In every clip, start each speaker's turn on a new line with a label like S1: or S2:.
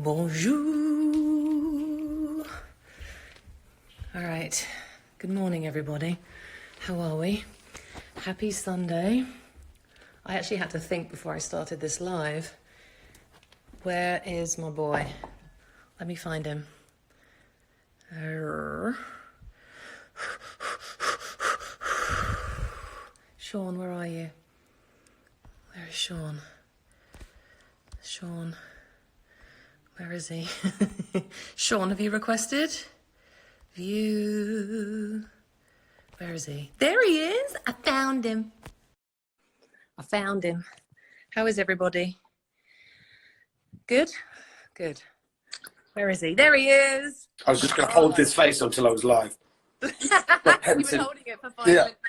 S1: Bonjour. All right. Good morning, everybody. How are we? Happy Sunday. I actually had to think before I started this live. Where is my boy? Let me find him. Sean, where are you? Where is Sean? Sean. Where is he? Sean, have you requested? View. Where is he? There he is. I found him. How is everybody? Good? Good. Where is he? There he is.
S2: I was just going to hold this face until I was live.
S1: You've been holding it for 5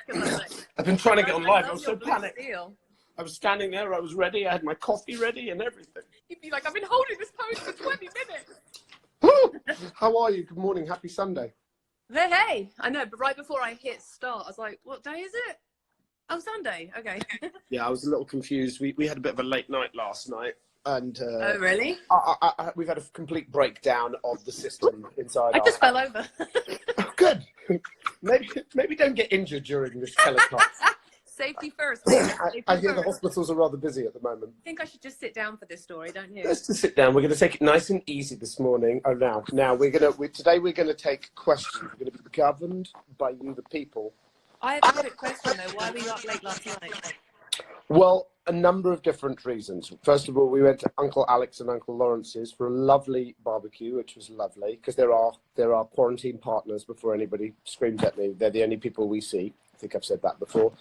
S1: minutes.
S2: I've been trying to get on live. I was so panicked.
S1: Steel.
S2: I was standing there. I was ready. I had my coffee ready and everything.
S1: You'd be like, I've been holding this pose for 20 minutes.
S2: How are you? Good morning. Happy Sunday.
S1: Hey. I know, but right before I hit start, I was like, what day is it? Oh, Sunday. Okay.
S2: Yeah, I was a little confused. We had a bit of a late night last night. And
S1: oh, really?
S2: we've had a complete breakdown of the system inside.
S1: I just fell over.
S2: Oh, good. Maybe don't get injured during this telecast.
S1: Safety first.
S2: I hear the hospitals are rather busy at the moment.
S1: I think I should just sit down for this story, don't you?
S2: Let's just sit down. We're going to take it nice and easy this morning. Oh, now today we're going to take questions. We're going to be governed by you, the people.
S1: I have a quick question though. Why were you up late last night?
S2: Well, a number of different reasons. First of all, we went to Uncle Alex and Uncle Lawrence's for a lovely barbecue, which was lovely because there are quarantine partners. Before anybody screams at me, they're the only people we see. I think I've said that before.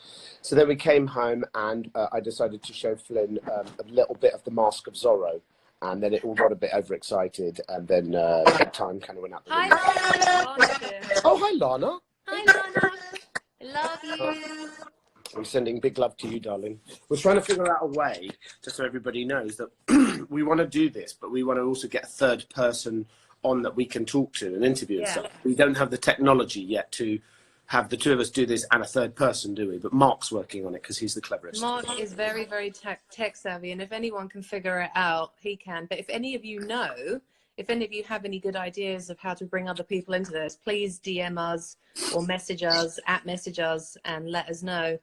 S2: So then we came home and I decided to show Flynn a little bit of the Mask of Zorro. And then it all got a bit overexcited, and then time kind of went out the window.
S1: Hi, Lana.
S2: Oh, hi, Lana.
S1: Hi, Lana. I love you.
S2: I'm sending big love to you, darling. We're trying to figure out a way, just so everybody knows, that we want to do this, but we want to also get a third person on that we can talk to and interview and stuff. We don't have the technology yet to have the two of us do this and a third person, do we? But Mark's working on it because he's the cleverest.
S1: Mark is very, very tech savvy, and if anyone can figure it out, he can. But if any of you know, if any of you have any good ideas of how to bring other people into this, please DM us or message us, and let us know.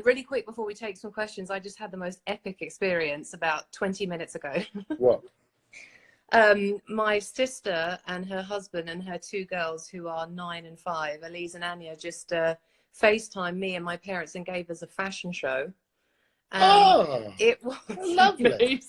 S1: Really quick before we take some questions, I just had the most epic experience about 20 minutes ago.
S2: What?
S1: My sister and her husband and her two girls who are 9 and 5, Elise and Anya, just FaceTimed me and my parents and gave us a fashion show. It was
S2: lovely.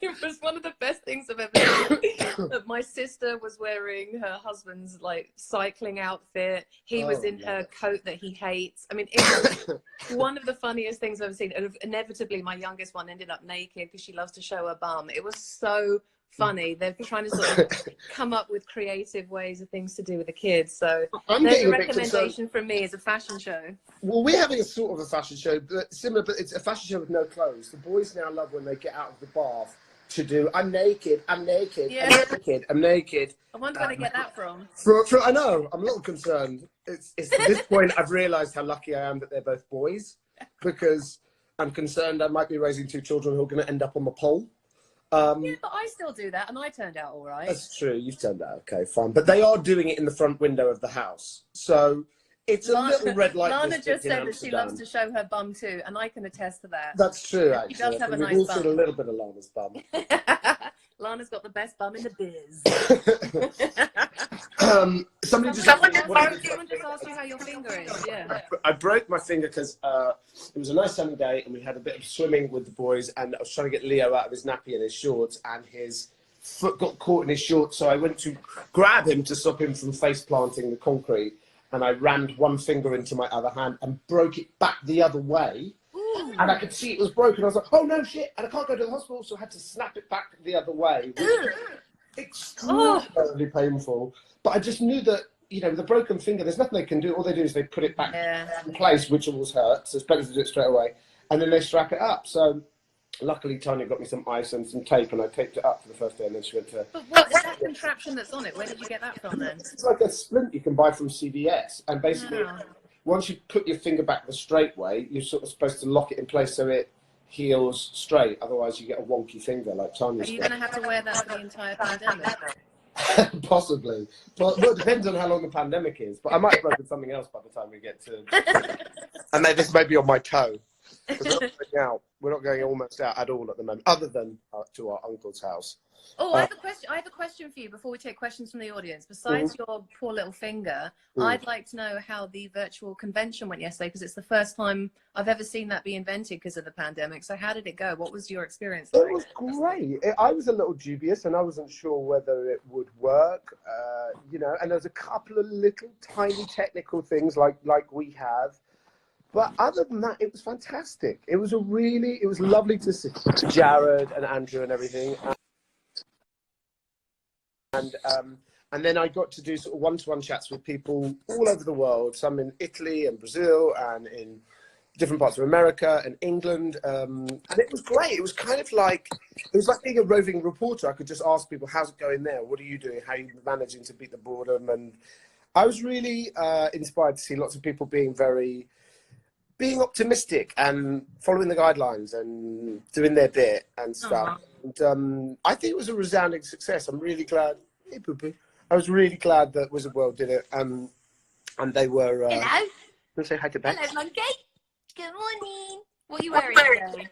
S1: It was one of the best things I've ever seen. My sister was wearing her husband's cycling outfit. He was in her coat that he hates. I mean, it was one of the funniest things I've ever seen. And inevitably, my youngest one ended up naked because she loves to show her bum. It was so funny. They're trying to sort of come up with creative ways of things to do with the kids. So there's a recommendation from me as a fashion show.
S2: Well, we're having a sort of a fashion show, but similar, but it's a fashion show with no clothes. The boys now love when they get out of the bath to do, I'm naked, I'm naked, yeah. I'm naked, I'm naked.
S1: I wonder where they get that from.
S2: I know, I'm a little concerned. It's at this point I've realised how lucky I am that they're both boys, because I'm concerned I might be raising two children who are going to end up on the pole.
S1: Yeah, but I still do that, and I turned out all right.
S2: That's true, you've turned out okay, fine. But they are doing it in the front window of the house, so it's a little red light.
S1: Lana just said that she loves to show her bum too, and I can attest to that.
S2: That's true, actually.
S1: She does have a nice
S2: bum. We've all
S1: bum.
S2: seen a little bit of Lana's bum.
S1: Lana's got the best bum in the biz.
S2: Someone just
S1: asked you how your finger is. Yeah.
S2: I broke my finger because it was a nice sunny day and we had a bit of swimming with the boys, and I was trying to get Leo out of his nappy and his shorts, and his foot got caught in his shorts, so I went to grab him to stop him from face planting the concrete, and I rammed one finger into my other hand and broke it back the other way. Ooh. And I could see it was broken. I was like, oh no, shit, and I can't go to the hospital, so I had to snap it back the other way. Extraordinarily painful. But I just knew that, you know, the broken finger, there's nothing they can do. All they do is they put it back in place, which always hurts, so it's better to do it straight away. And then they strap it up. So luckily, Tanya got me some ice and some tape, and I taped it up for the first day, and then she went to...
S1: But what's that contraption that's on it? Where did you get that from, then?
S2: It's like a splint you can buy from CVS, and basically, once you put your finger back the straight way, you're sort of supposed to lock it in place so it heels straight. Otherwise, you get a wonky finger like Tanya's.
S1: Are you going to have to wear that for the entire pandemic?
S2: Possibly. Well, it depends on how long the pandemic is. But I might have broken something else by the time we get to. And then this may be on my toe. Because we're not going almost out at all at the moment, other than to our uncle's house.
S1: Oh, I have a question for you before we take questions from the audience. Besides your poor little finger, I'd like to know how the virtual convention went yesterday, because it's the first time I've ever seen that be invented because of the pandemic. So how did it go? What was your experience like?
S2: It was great. I was a little dubious, and I wasn't sure whether it would work, you know, and there's a couple of little tiny technical things like we have. But other than that, it was fantastic. It was lovely to see Jared and Andrew and everything. And then I got to do sort of one-to-one chats with people all over the world, some in Italy and Brazil and in different parts of America and England. And it was great. It was kind of like, it was like being a roving reporter. I could just ask people, how's it going there? What are you doing? How are you managing to beat the boredom? And I was really inspired to see lots of people being optimistic and following the guidelines and doing their bit and stuff. And I think it was a resounding success. I'm really glad. Hey, Poo-Poo. I was really glad that Wizard World did it. And they were.
S1: Hello.
S2: Let's say hi to Bex.
S1: Hello, monkey. Good morning. What are you wearing today?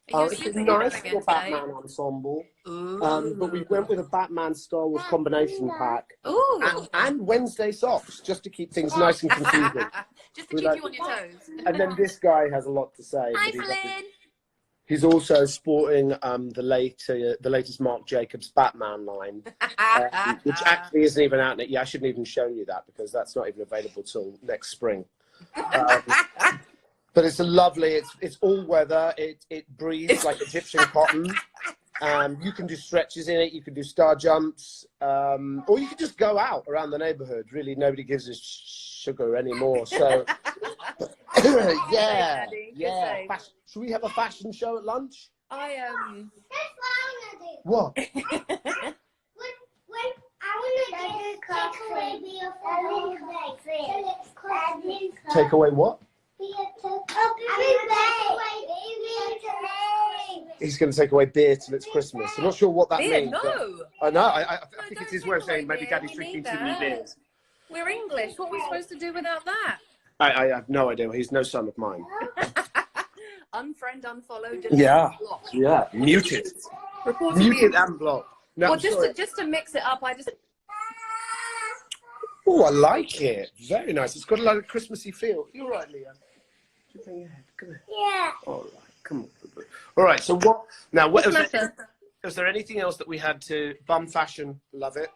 S2: It's a nice little Batman ensemble. But we went with a Batman Star Wars combination pack.
S1: Ooh.
S2: And Wednesday socks, just to keep things nice and confusing.
S1: Just to keep you on your toes.
S2: And then this guy has a lot to say.
S1: Hi, Flynn.
S2: He's also sporting the latest Marc Jacobs Batman line, which actually isn't even out yet. Yeah, I shouldn't even show you that because that's not even available till next spring. But it's a lovely. It's all weather. It breathes like Egyptian cotton. You can do stretches in it. You can do star jumps, or you can just go out around the neighbourhood. Really, nobody gives us sugar anymore. So, yeah. Should we have a fashion show at lunch? What? Take away what? He's going to take away beer till it's Christmas. I'm not sure what that means.
S1: No.
S2: I know. I think it's his way of saying maybe Daddy's drinking too many beers.
S1: We're English. What are we supposed to do without that?
S2: I have no idea. He's no son of mine.
S1: Unfriend, unfollow,
S2: block. Yeah. Muted. Muted and blocked. No,
S1: well, just to mix it up,
S2: Oh, I like it. Very nice. It's got a lot of Christmassy feel. You're right, Leah. Just hang your head. Come here.
S3: Yeah.
S2: All right. Come on. All right. So what? Now, was there anything else that we had to bum fashion? Love it.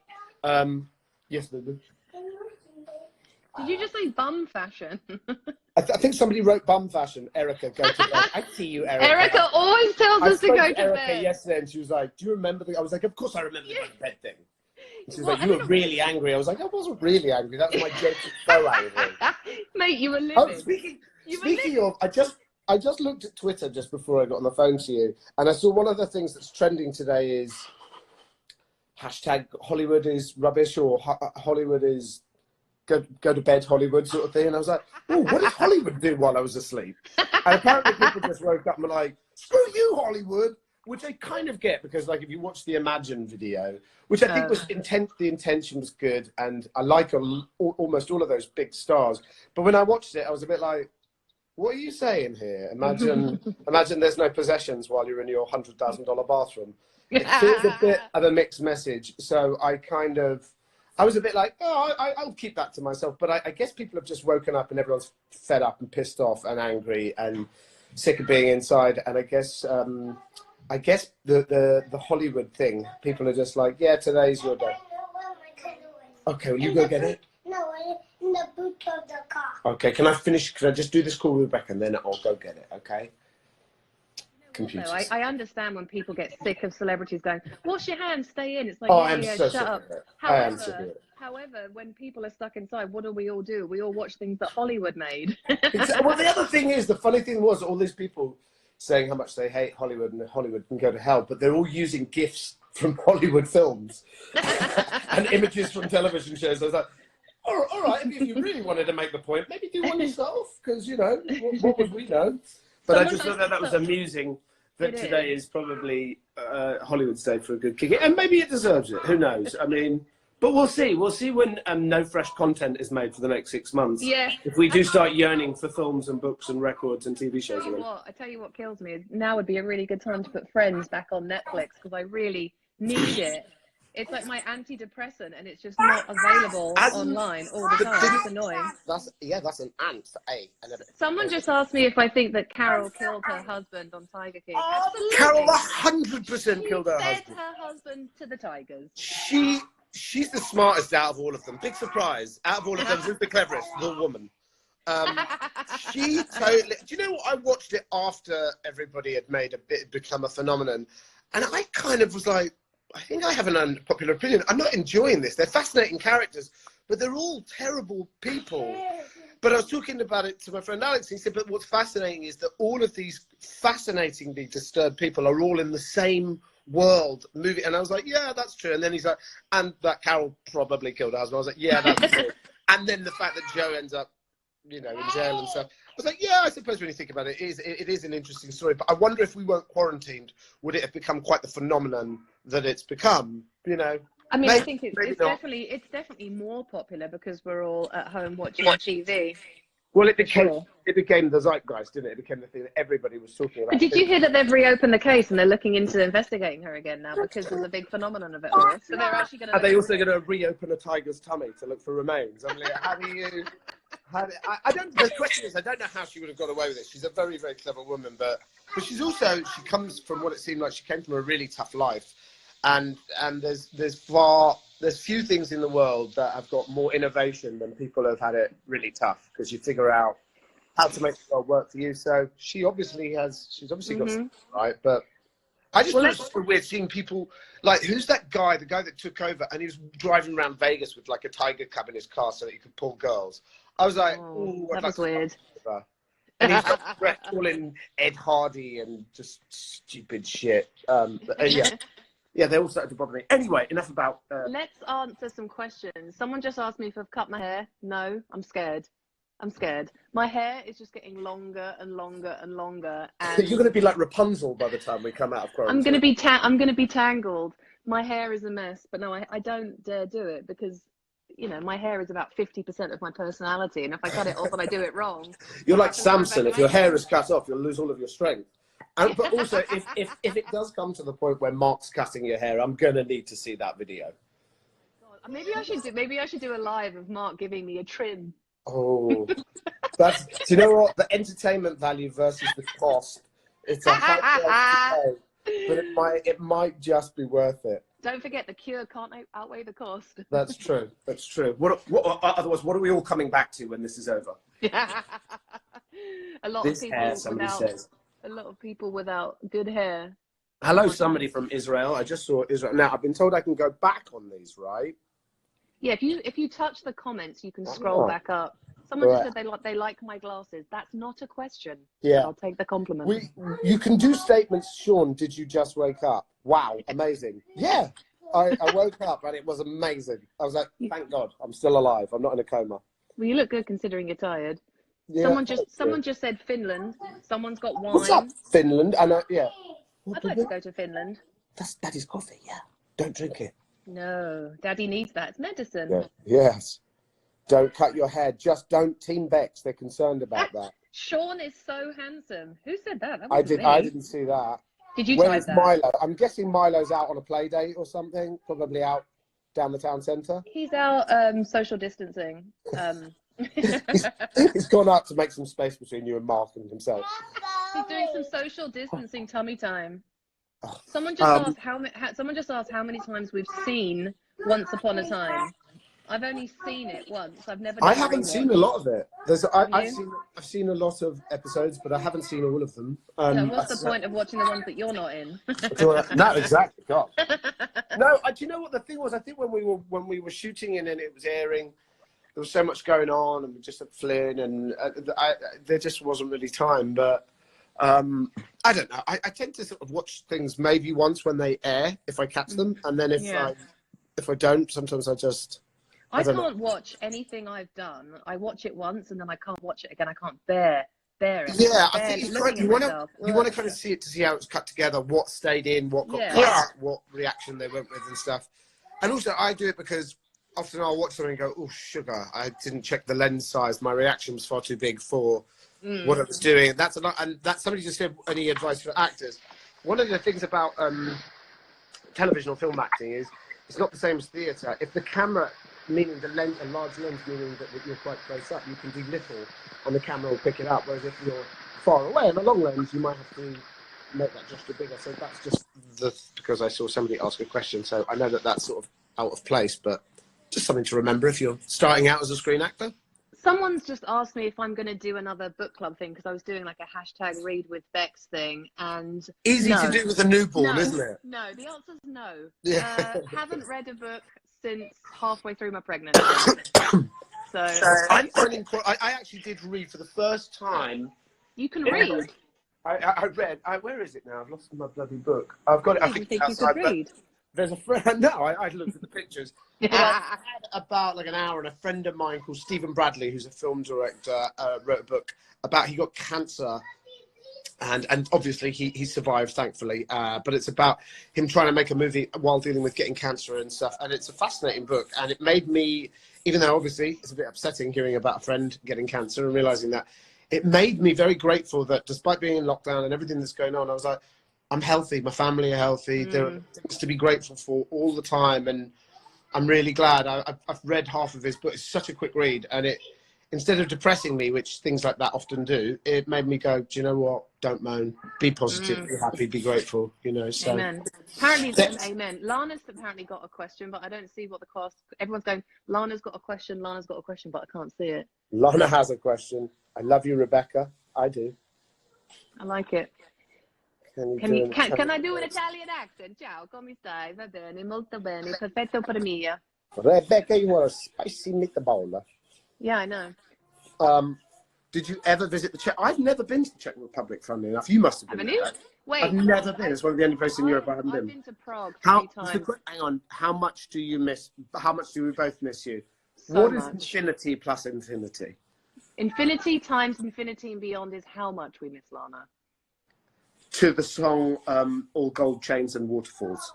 S2: Yes, Lulu.
S4: Did you just say bum fashion?
S2: I think somebody wrote bum fashion. Erica, go to bed. I see you, Erica.
S4: Erica always tells us to go to
S2: Erica
S4: bed.
S2: Yesterday, and she was like, "Do you remember the?" I was like, "Of course I remember the go to bed thing." And she was like, "You were really angry." I was like, "I wasn't really angry. That was my joke. So angry."
S4: Mate, you were living.
S2: Oh, speaking of, I just looked at Twitter just before I got on the phone to you, and I saw one of the things that's trending today is hashtag Hollywood is rubbish or Hollywood is go to bed Hollywood sort of thing. And I was like, oh, what did Hollywood do while I was asleep? And apparently people just woke up and were like, screw you, Hollywood, which I kind of get because like if you watch the Imagine video, which I think was the intention was good. And I like almost all of those big stars. But when I watched it, I was a bit like, what are you saying here? Imagine there's no possessions while you're in your $100,000 bathroom. It feels a bit of a mixed message. So I was a bit like, oh, I'll keep that to myself. But I guess people have just woken up and everyone's fed up and pissed off and angry and sick of being inside. And I guess the Hollywood thing, people are just like, yeah, today's your day. Okay, will you go get it?
S3: No, in the boot of the car.
S2: Okay, can I just do this call with Rebecca and then I'll go get it, okay?
S4: So I understand when people get sick of celebrities going, wash your hands, stay in. It's like, shut up. However, when people are stuck inside, what do? We all watch things that Hollywood made.
S2: Well, the other thing is, the funny thing was all these people saying how much they hate Hollywood and Hollywood can go to hell, but they're all using GIFs from Hollywood films and images from television shows. I was like, all right, if you really wanted to make the point, maybe do one yourself, because, you know, what would we know? But I just thought that was amusing. That today is probably Hollywood's day for a good kick, and maybe it deserves it. Who knows? I mean, but we'll see. We'll see when no fresh content is made for the next 6 months.
S4: Yeah.
S2: If we do start yearning for films and books and records and TV shows.
S4: I tell you what kills me is now would be a really good time to put Friends back on Netflix because I really need it. It's like my antidepressant, and it's just not available online all the time. It's annoying.
S2: That's an ant.
S4: Someone just asked me if I think that Carroll killed her husband on Tiger King. Absolutely.
S2: Carroll 100% killed her husband.
S4: Fed her husband to the tigers.
S2: She's the smartest out of all of them. Big surprise. Out of all of them, who's the cleverest? The woman. She totally. Do you know what? I watched it after everybody had become a phenomenon, and I kind of was like, I think I have an unpopular opinion. I'm not enjoying this. They're fascinating characters, but they're all terrible people. But I was talking about it to my friend Alex, and he said, but what's fascinating is that all of these fascinatingly disturbed people are all in the same world movie. And I was like, yeah, that's true. And then he's like, and that Carroll probably killed her husband. I was like, yeah, that's true. And then the fact that Joe ends up, in jail and stuff. I was like, yeah, I suppose when you think about it, it is an interesting story. But I wonder if we weren't quarantined, would it have become quite the phenomenon that it's become? I
S4: mean, maybe, I think it's definitely more popular because we're all at home watching TV.
S2: Well, it became the zeitgeist, didn't it? It became the thing that everybody was talking about.
S4: But did you hear that they've reopened the case and they're looking into investigating her again now because there's a big phenomenon of it all? So they're actually going to.
S2: Are they also going to reopen a tiger's tummy to look for remains? I mean, how do you? I don't. The question is, I don't know how she would have got away with it. She's a very, very clever woman, but she's also, she comes from what it seemed like she came from a really tough life, and there's few things in the world that have got more innovation than people who have had it really tough, because you figure out how to make the world work for you. So she's obviously got something right, but I just thought it was so weird seeing people like, who's that guy, the guy that took over, and he was driving around Vegas with like a tiger cub in his car so that he could pull girls. I was like, ooh,
S4: that was weird.
S2: And he's got Brett calling Ed Hardy and just stupid shit. Yeah, they all started to bother me. Anyway, enough about...
S4: Let's answer some questions. Someone just asked me if I've cut my hair. No, I'm scared. My hair is just getting longer and longer and longer. And
S2: you're going to be like Rapunzel by the time we come out of quarantine.
S4: I'm going to be tangled. My hair is a mess, but no, I don't dare do it because, my hair is about 50% of my personality, and if I cut it off and I do it wrong...
S2: You're like Samson. If your hair is cut off, you'll lose all of your strength. But also, if it does come to the point where Mark's cutting your hair, I'm going to need to see that video.
S4: God, maybe I should do a live of Mark giving me a trim.
S2: Oh, do you know what? The entertainment value versus the cost. It's a high price to pay, but it might just be worth it.
S4: Don't forget, the cure can't outweigh the cost.
S2: That's true. Otherwise, what are we all coming back to when this is over?
S4: A lot of people without good hair.
S2: Hello, somebody from Israel. I just saw Israel. Now, I've been told I can go back on these, right?
S4: Yeah, if you touch the comments, you can scroll back up. Someone just said they like my glasses. That's not a question.
S2: Yeah.
S4: I'll take the compliment.
S2: You can do statements. Sean, did you just wake up? Wow, amazing. Yeah, I woke up and it was amazing. I was like, thank God, I'm still alive. I'm not in a coma.
S4: Well, you look good considering you're tired. Yeah, someone just said Finland. Someone's got wine.
S2: What's up, Finland? I know. Yeah.
S4: I'd like to go to Finland.
S2: That's Daddy's coffee. Yeah. Don't drink it.
S4: No, Daddy needs that. It's medicine.
S2: Yeah. Yes. Don't cut your hair. Just don't Team Bex. They're concerned about that.
S4: Sean is so handsome. Who said that?
S2: I didn't see that.
S4: Did you
S2: Where is Milo? I'm guessing Milo's out on a play date or something. Probably out down the town centre.
S4: He's out social distancing.
S2: He's gone out to make some space between you and Mark and himself.
S4: He's doing some social distancing tummy time. Someone just asked how many times we've seen Once Upon a Time. I've only seen it once. I haven't
S2: seen a lot of it. I've seen a lot of episodes, but I haven't seen all of them.
S4: What's the point of watching the ones that you're not in?
S2: No, exactly. God. No, do you know what the thing was? I think when we were shooting and it was airing, there was so much going on, and we just had Flynn, and there just wasn't really time. But I don't know. I tend to sort of watch things maybe once when they air, if I catch them, and then if I don't, sometimes I
S4: can't watch anything I've done. I watch it once and then I can't watch it again. I can't bear bear it.
S2: Yeah, I
S4: Barely
S2: think
S4: looking
S2: you
S4: at
S2: want to kind of see it to see how it's cut together, what stayed in, what got cut, what reaction they went with and stuff. And also, I do it because often I'll watch something and go, oh, sugar, I didn't check the lens size. My reaction was far too big for what I was doing. That's a lot. And that's somebody just said, any advice for actors? One of the things about television or film acting is it's not the same as theatre. If the camera, meaning the lens, a large lens, meaning that you're quite close up, you can do little and the camera will pick it up. Whereas if you're far away on a long lens, you might have to make that gesture bigger. So that's just because I saw somebody ask a question. So I know that that's sort of out of place, but just something to remember if you're starting out as a screen actor.
S4: Someone's just asked me if I'm going to do another book club thing, because I was doing like a hashtag read with Bex thing, and
S2: easy to do with a newborn, isn't it?
S4: No, the answer's no.
S2: Yeah.
S4: Haven't read a book since halfway through my pregnancy. So
S2: I'm finding I actually did read for the first time.
S4: You can read.
S2: I read. Where is it now? I've lost my bloody book. I've got it. I think
S4: you could read.
S2: There's a friend. No, I looked at the pictures. But I had about like an hour, and a friend of mine called Stephen Bradley, who's a film director, wrote a book about he got cancer, and obviously he survived, thankfully. But it's about him trying to make a movie while dealing with getting cancer and stuff. And it's a fascinating book, and it made me, even though obviously it's a bit upsetting hearing about a friend getting cancer and realizing that, it made me very grateful that despite being in lockdown and everything that's going on, I was like, I'm healthy, my family are healthy, there are things to be grateful for all the time, and I'm really glad. I've read half of his book. It's such a quick read, and it, instead of depressing me, which things like that often do, it made me go, do you know what, don't moan, be positive, be happy, be grateful, you know. So
S4: amen. Apparently, amen. Lana's apparently got a question, but I don't see what the cost. Everyone's going, Lana's got a question, but I can't see it.
S2: Lana has a question. I love you, Rebecca. I do.
S4: I like it. Can I do an Italian accent? Ciao, come stai? Va bene, molto bene, perfetto per mia.
S2: Rebecca, you are a spicy meatball.
S4: Yeah, I know.
S2: Did you ever visit the Czech? I've never been to the Czech Republic, funnily enough. You must have been.
S4: Haven't you? Wait.
S2: I've never been. It's one of the only places in Europe I haven't been.
S4: I've been to Prague 3 times.
S2: Hang on. How much do you miss? How much do we both miss you?
S4: So
S2: what
S4: much.
S2: Is infinity plus infinity?
S4: Infinity times infinity and beyond is how much we miss Lana.
S2: To the song All Gold Chains and Waterfalls.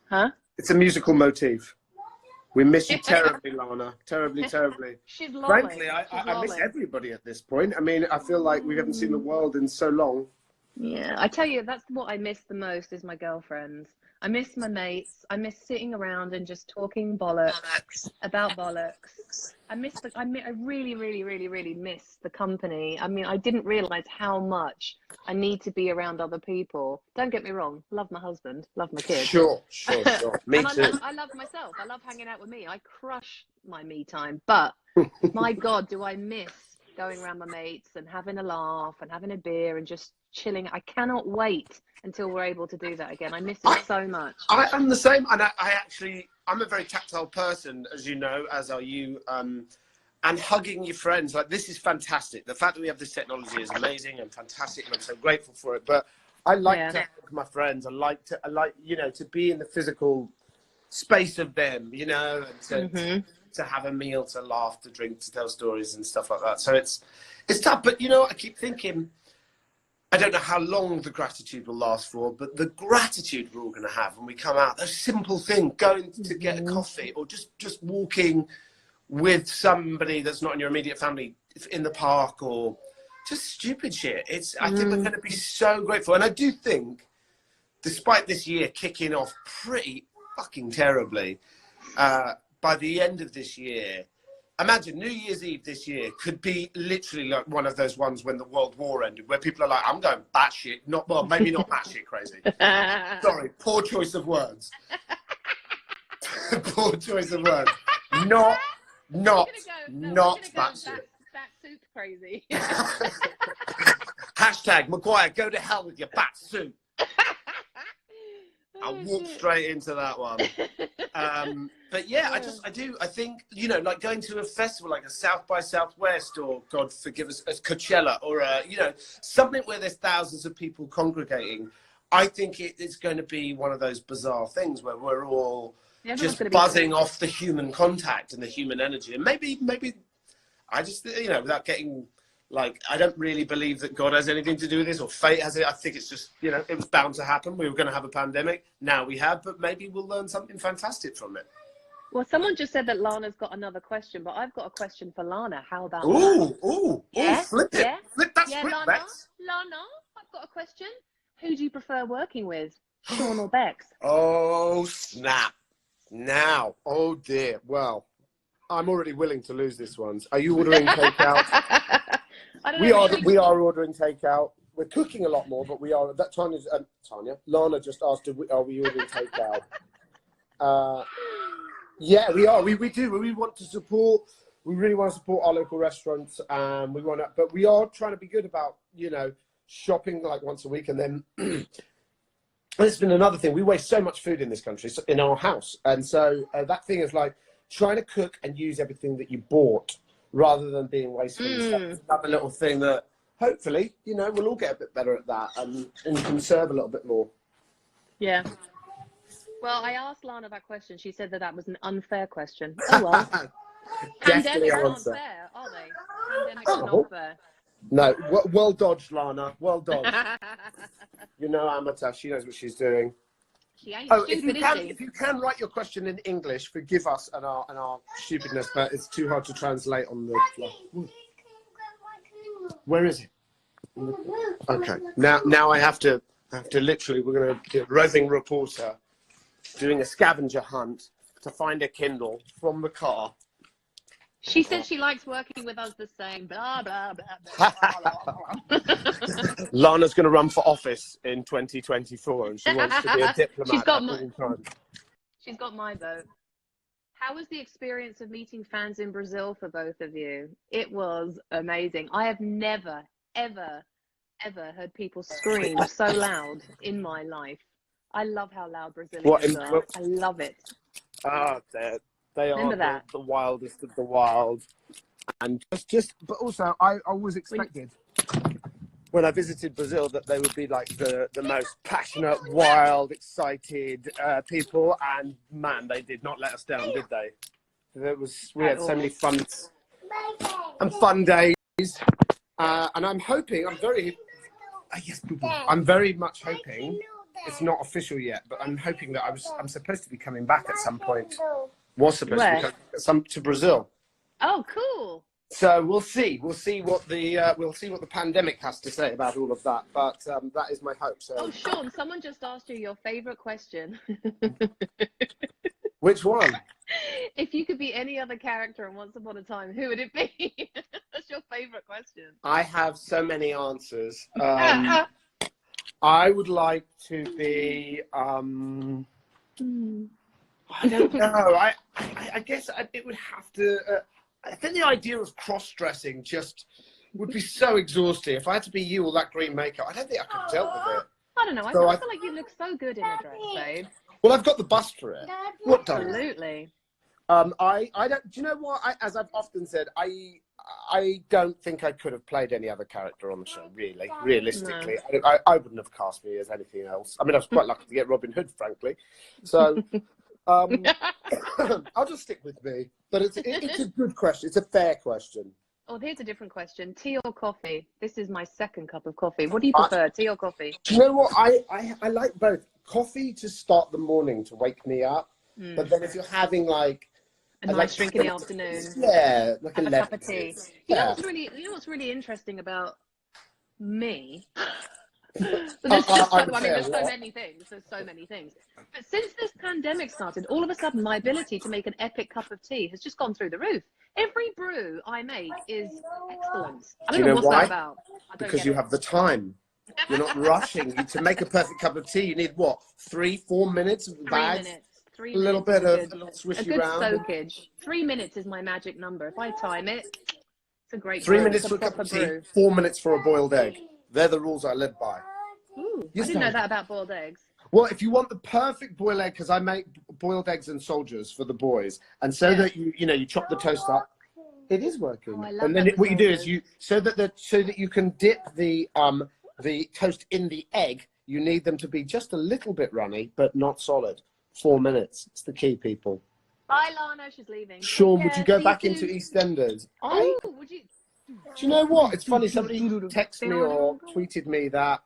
S4: Huh?
S2: It's a musical motif. We miss you terribly, Lana. Terribly, terribly.
S4: She's lovely.
S2: Frankly, I miss everybody at this point. I mean, I feel like we haven't seen the world in so long.
S4: Yeah, I tell you, that's what I miss the most is my girlfriends. I miss my mates. I miss sitting around and just talking bollocks about bollocks. I really, really, really, really miss the company. I mean, I didn't realize how much I need to be around other people. Don't get me wrong. Love my husband. Love my kids.
S2: Sure. Me
S4: and
S2: too.
S4: I love myself. I love hanging out with me. I crush my me time. But my God, do I miss going around my mates and having a laugh and having a beer and just chilling. I cannot wait until we're able to do that again. I miss it so much.
S2: I'm the same, and I'm a very tactile person, as you know, as are you. And hugging your friends, like, this is fantastic. The fact that we have this technology is amazing and fantastic, and I'm so grateful for it. But I like to hug my friends. I like, you know, to be in the physical space of them, you know, and to have a meal, to laugh, to drink, to tell stories and stuff like that. So it's tough, but you know, I keep thinking, I don't know how long the gratitude will last for, but the gratitude we're all going to have when we come out, those simple things, going to get a coffee or just walking with somebody that's not in your immediate family in the park, or just stupid shit. I think we're going to be so grateful. And I do think, despite this year kicking off pretty fucking terribly, by the end of this year, imagine New Year's Eve this year could be literally like one of those ones when the World War ended, where people are like, I'm going batshit, maybe not batshit crazy. Sorry, poor choice of words. Poor choice of words. Not batshit.
S4: Bat soup crazy.
S2: Hashtag Maguire, go to hell with your bat soup. I walked straight into that one. But yeah, I think, you know, like going to a festival like a South by Southwest, or God forgive us, a Coachella, or you know, something where there's thousands of people congregating. I think it's going to be one of those bizarre things where we're all just buzzing off the human contact and the human energy. And maybe I just, you know, without getting Like, I don't really believe that God has anything to do with this or fate has it. I think it's just, you know, it was bound to happen. We were going to have a pandemic. Now we have, but maybe we'll learn something fantastic from it.
S4: Well, someone just said that Lana's got another question, but I've got a question for Lana. How about that?
S2: Ooh, flip it.
S4: Yeah?
S2: Flip that
S4: Yeah,
S2: script,
S4: Lana,
S2: Bex.
S4: Lana, I've got a question. Who do you prefer working with, Sean or Bex?
S2: Oh, snap. Now. Oh, dear. Well, I'm already willing to lose this one. Are you ordering takeout?
S4: I don't know.
S2: We are ordering takeout. We're cooking a lot more, but we are. That Tanya, Lana just asked, are we ordering takeout? Yeah, we are. We do. We want to support. We really want to support our local restaurants. We want to, but we are trying to be good about, you know, shopping like once a week. And then it's been another thing. We waste so much food in this country, in our house, and so that thing is like trying to cook and use everything that you bought rather than being wasteful. It's another little thing that hopefully, you know, we'll all get a bit better at that and conserve a little bit more.
S4: Yeah. Well, I asked Lana that question. She said that was an unfair question. Oh, well. Pandemics aren't fair, are they? Pandemics are not fair.
S2: No. Well dodged, Lana. Well dodged. You know, amateur. She knows what she's doing.
S4: She ain't stupid,
S2: if you can write your question in English, forgive us and our stupidness, but it's too hard to translate on the... Where is it? Okay. Now I have to literally, we're going to do a roving reporter doing a scavenger hunt to find a Kindle from the car.
S4: She said she likes working with us the same, blah, blah, blah, blah, blah.
S2: Lana's going to run for office in 2024 and she wants to be a diplomat
S4: She's got my vote. How was the experience of meeting fans in Brazil for both of you? It was amazing. I have never, ever, ever heard people scream so loud in my life. I love how loud Brazilians are. I love it.
S2: They are the wildest of the wild. And but also I always expected when I visited Brazil that they would be like the most passionate, wild, excited people, and man, they did not let us down, did they? We had so many fun days, and I'm very much hoping. It's not official yet, but I'm hoping that I'm supposed to be coming back at some point. Was supposed to be coming to Brazil.
S4: Oh, cool.
S2: So we'll see. We'll see what the pandemic has to say about all of that. But that is my hope. So.
S4: Oh, Sean, someone just asked you your favorite question.
S2: Which one?
S4: If you could be any other character in Once Upon a Time, who would it be? That's your favorite question.
S2: I have so many answers. I would like to be. I don't know. I guess it would have to. I think the idea of cross-dressing just would be so exhausting. If I had to be you all that green makeup, I don't think I could have dealt with it.
S4: I don't know. I feel like you look so good in a dress, babe.
S2: Well, I've got the bust for it. What does?
S4: Absolutely.
S2: I don't. Do you know what? As I've often said, I don't think I could have played any other character on the show. Really, realistically, no. I wouldn't have cast me as anything else. I mean, I was quite lucky to get Robin Hood, frankly. So. I'll just stick with me, but it's a good question. It's a fair question.
S4: Oh, here's a different question. Tea or coffee? This is my second cup of coffee. What do you prefer, tea or coffee?
S2: Do you know what? I like both. Coffee to start the morning to wake me up, but then if you're having like
S4: a nice drink in the afternoon,
S2: like
S4: have a cup of tea. You know what's really interesting about me? There's so many things. But since this pandemic started, all of a sudden my ability to make an epic cup of tea has just gone through the roof. Every brew I make is excellent. I don't know what's that about.
S2: Because you have the time. You're not rushing. To make a perfect cup of tea, you need what? 3-4 minutes of the bag?
S4: 3 minutes.
S2: A little bit of swishy round.
S4: A good soakage. 3 minutes is my magic number. If I time it, it's a great
S2: 3 minutes for a cup of tea, 4 minutes for a boiled egg. They're the rules I live by.
S4: Ooh, I didn't know that about boiled eggs.
S2: Well, if you want the perfect boiled egg, because I make boiled eggs and soldiers for the boys, and so that you chop the toast up, it is working.
S4: Oh, I love
S2: and then what you do is so that you can dip the toast in the egg, you need them to be just a little bit runny, but not solid. 4 minutes. It's the key, people.
S4: Bye, Lana. She's leaving.
S2: Sean, would you go back into EastEnders?
S4: Oh, would you?
S2: Do you know what? It's funny. Somebody texted me or tweeted me that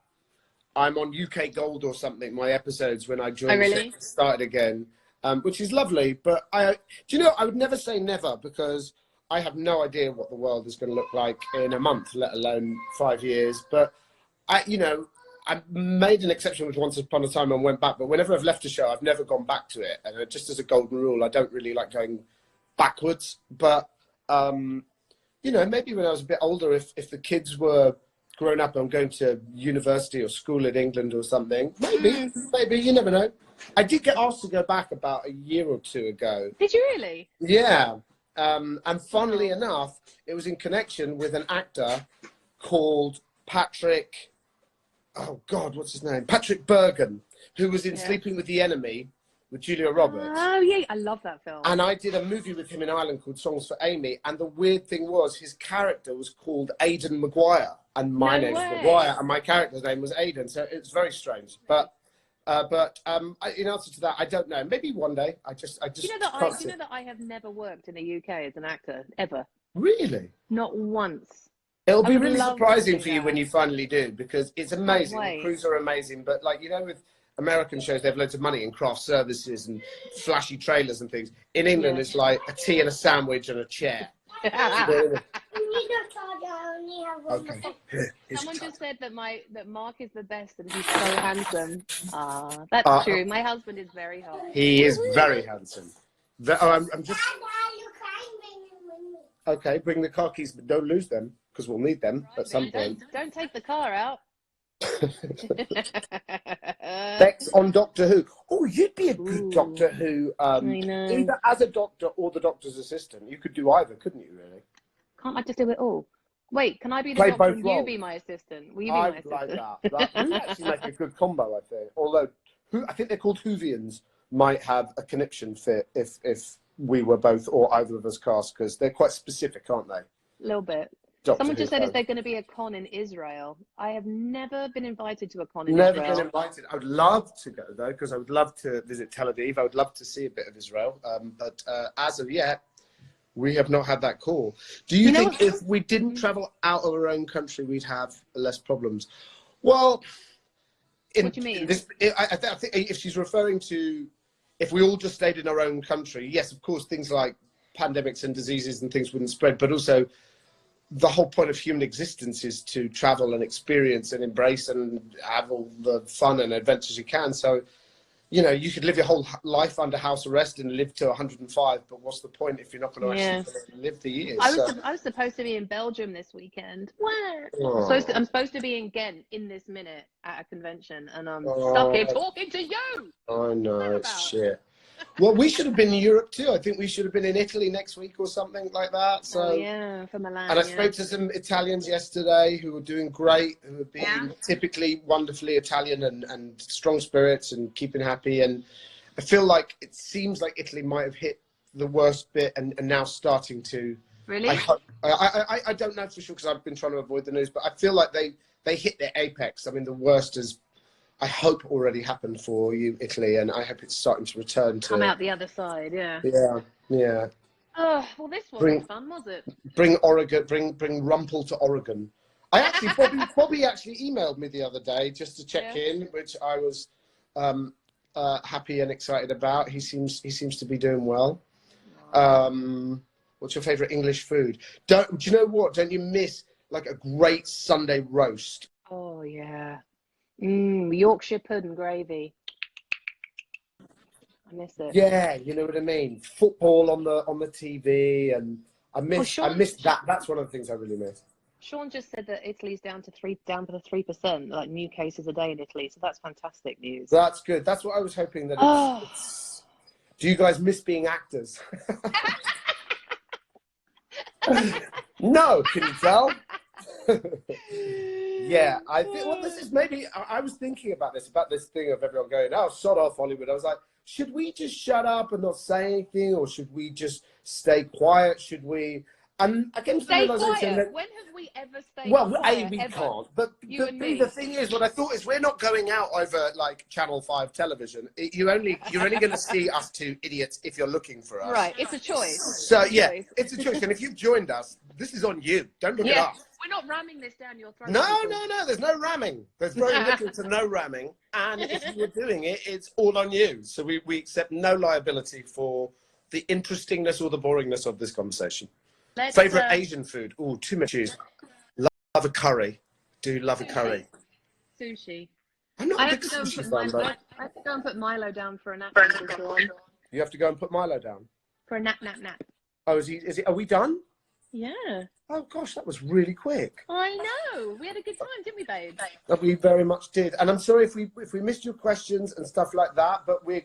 S2: I'm on UK Gold or something. My episodes when I joined the show started again, which is lovely. But do you know? I would never say never because I have no idea what the world is going to look like in a month, let alone 5 years. But I made an exception with Once Upon a Time and went back. But whenever I've left a show, I've never gone back to it. And just as a golden rule, I don't really like going backwards. But you know, maybe when I was a bit older, if the kids were grown up and going to university or school in England or something, maybe, you never know. I did get asked to go back about a year or two ago.
S4: Did you really?
S2: Yeah. And funnily enough, it was in connection with an actor called Patrick, oh God, what's his name? Patrick Bergen, who was in Sleeping with the Enemy with Julia Roberts.
S4: Oh, yeah, I love that film.
S2: And I did a movie with him in Ireland called Songs for Amy, and the weird thing was his character was called Aidan Maguire, and my name's Maguire, and my character's name was Aidan, so it's very strange. But in answer to that, I don't know. Maybe one day. I just.
S4: Do you know that I have never worked in the UK as an actor ever?
S2: Really?
S4: Not once.
S2: It'll be really surprising for you when you finally do, because it's amazing. The crews are amazing, but like, you know, with American shows, they have loads of money in craft services and flashy trailers and things. In England, it's like a tea and a sandwich and a chair. Okay.
S4: Someone just said that Mark is the best and he's so handsome. Ah, that's true. My husband is very hot.
S2: He is very handsome. I'm just. Okay, bring the car keys, but don't lose them because we'll need them at some point.
S4: Don't take the car out.
S2: Bex on Doctor Who. Oh, you'd be a good Doctor Who. Either as a doctor or the doctor's assistant. You could do either, couldn't you? Really?
S4: Can't I just do it all? Wait, can I be the doctor and you be my assistant? Will you be my assistant?
S2: Like that. That would actually make a good combo, I think. Although, I think they're called Whovians, might have a connection fit if we were both or either of us cast, because they're quite specific, aren't they?
S4: A little bit. Someone just said, is there going to be a con in Israel? I have never been invited to a con in Israel.
S2: Never been invited. I would love to go, though, because I would love to visit Tel Aviv. I would love to see a bit of Israel. But as of yet, we have not had that call. Do you think if we didn't travel out of our own country, we'd have less problems? Well,
S4: what do you mean?
S2: I think if she's referring to if we all just stayed in our own country, yes, of course, things like pandemics and diseases and things wouldn't spread, but also the whole point of human existence is to travel and experience and embrace and have all the fun and adventures you can. So, you know, you could live your whole life under house arrest and live to 105, but what's the point if you're not going to actually live the years?
S4: I was supposed to be in Belgium this weekend. What? I'm supposed to be in Ghent in this minute at a convention, and I'm stuck here talking to you.
S2: I know, shit. Well, we should have been in Europe too. I think we should have been in Italy next week or something like that. So
S4: for Milan.
S2: And I spoke to some Italians yesterday who were doing great, who were being typically wonderfully Italian and strong spirits and keeping happy. And I feel like it seems like Italy might have hit the worst bit and now starting to.
S4: Really?
S2: I don't know for sure because I've been trying to avoid the news, but I feel like they hit their apex. I mean, the worst is, I hope, already happened for you, Italy, and I hope it's starting to return to...
S4: Come out the other side, yeah.
S2: Yeah.
S4: Oh, well, this wasn't fun, was it?
S2: Bring Oregon, bring Rumpel to Oregon. I actually, Bobby actually emailed me the other day just to check in, which I was happy and excited about. He seems to be doing well. What's your favourite English food? Do you know what? Don't you miss like a great Sunday roast?
S4: Oh, yeah. Yorkshire pudding gravy. I miss it.
S2: Yeah, you know what I mean. Football on the TV, and I miss that. That's one of the things I really miss.
S4: Sean just said that Italy's down to 3%, like new cases a day in Italy. So that's fantastic news.
S2: That's good. That's what I was hoping that. Do you guys miss being actors? No, can you tell? Yeah, I think, well, this is maybe, I was thinking about this thing of everyone going, oh, sod off Hollywood. I was like, should we just shut up and not say anything, or should we just stay quiet? Should we, And I came to the
S1: Stay
S2: realization
S1: quiet.
S2: that,
S1: When have we ever stayed
S2: well,
S1: quiet?
S2: we
S1: ever?
S2: can't. But
S1: The
S2: thing is, what I thought is, we're not going out over like Channel 5 television. You're only going to see us two idiots if you're looking for us.
S1: Right. It's a choice.
S2: So it's a choice. And if you've joined us, this is on you. Don't look at us.
S1: We're not ramming this down your throat.
S2: No. There's no ramming. There's very little to no ramming. And if you were doing it, it's all on you. So we accept no liability for the interestingness or the boringness of this conversation. Favorite Asian food? Oh, too much cheese. Love a curry. Do love a curry.
S1: Sushi.
S2: I'm not a big sushi fan, though.
S4: I have to go and put Milo down for a nap.
S2: You have to go and put Milo down?
S4: For a nap.
S2: Oh, are we done?
S4: Yeah.
S2: Oh, gosh, that was really quick.
S4: I know. We had a good time, didn't we, babe?
S2: We very much did. And I'm sorry if we missed your questions and stuff like that, but we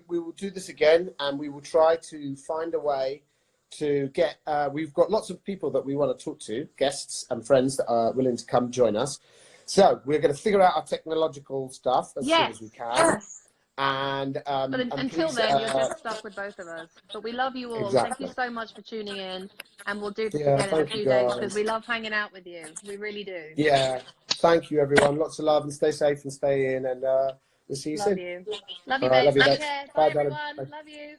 S2: will do this again, and we will try to find a way to get, we've got lots of people that we want to talk to, guests and friends that are willing to come join us. So we're going to figure out our technological stuff as soon as we can.
S4: Yes.
S2: And
S4: but until then, you're just stuck with both of us. But we love you all.
S2: Exactly.
S4: Thank you so much for tuning in, and we'll do this again in a few days because we love hanging out with you. We really do.
S2: Yeah. Thank you, everyone. Lots of love, and stay safe and stay in. And we'll see you soon.
S4: Love you. Love you, babe. Take care. Bye, everyone.
S2: Bye.
S4: Love you.